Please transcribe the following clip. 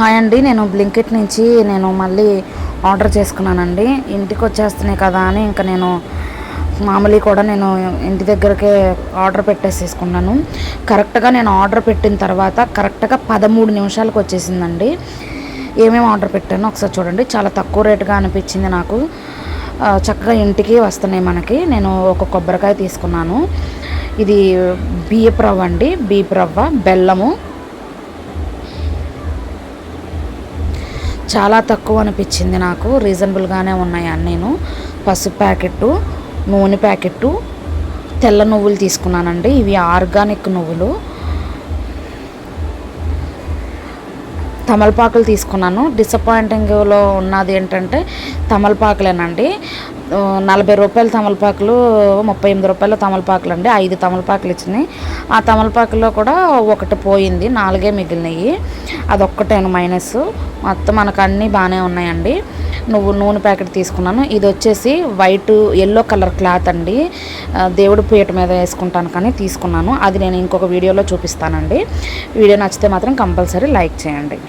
Hi అండి, నేను Blinkit నుంచి మళ్ళీ ఆర్డర్ చేసుకున్నానండి. ఇంటికి వచ్చేస్తున్నాయి కదా అని ఇంకా నేను మామూలు కూడా ఇంటి దగ్గరకే ఆర్డర్ పెట్టేసేసుకున్నాను. కరెక్ట్గా నేను ఆర్డర్ పెట్టిన తర్వాత కరెక్ట్గా 13 నిమిషాలకు వచ్చేసిందండి. ఏమేమి ఆర్డర్ పెట్టానో ఒకసారి చూడండి. చాలా తక్కువ రేటుగా అనిపించింది నాకు. చక్కగా ఇంటికి వస్తున్నాయి మనకి. నేను ఒక కొబ్బరికాయ తీసుకున్నాను. ఇది బియ్యపు రవ్వ అండి, బియ్యపు రవ్వ, బెల్లము. చాలా తక్కువ అనిపించింది నాకు. రీజనబుల్గానే ఉన్నాయి అన్నీను. పసుపు ప్యాకెట్టు, నూనె ప్యాకెట్టు, తెల్ల నువ్వులు తీసుకున్నానండి. ఇవి ఆర్గానిక్ నువ్వులు. తమలపాకులు తీసుకున్నాను. డిసప్పాయింటింగ్లో ఉన్నది ఏంటంటే తమలపాకులేనండి. 40 రూపాయల తమలపాకులు, 38 రూపాయల తమలపాకులు అండి. 5 తమలపాకులు ఇచ్చినాయి. ఆ తమలపాకులో కూడా ఒకటి పోయింది, 4 మిగిలినాయి. అదొక్కటేను మైనస్. మొత్తం మనకు అన్నీ బాగానే ఉన్నాయండి. నూనె ప్యాకెట్ తీసుకున్నాను. ఇది వచ్చేసి వైట్ ఎల్లో కలర్ క్లాత్ అండి. దేవుడి పీట మీద వేసుకుంటాను కానీ తీసుకున్నాను. అది నేను ఇంకొక వీడియోలో చూపిస్తానండి. వీడియో నచ్చితే మాత్రం కంపల్సరీ లైక్ చేయండి.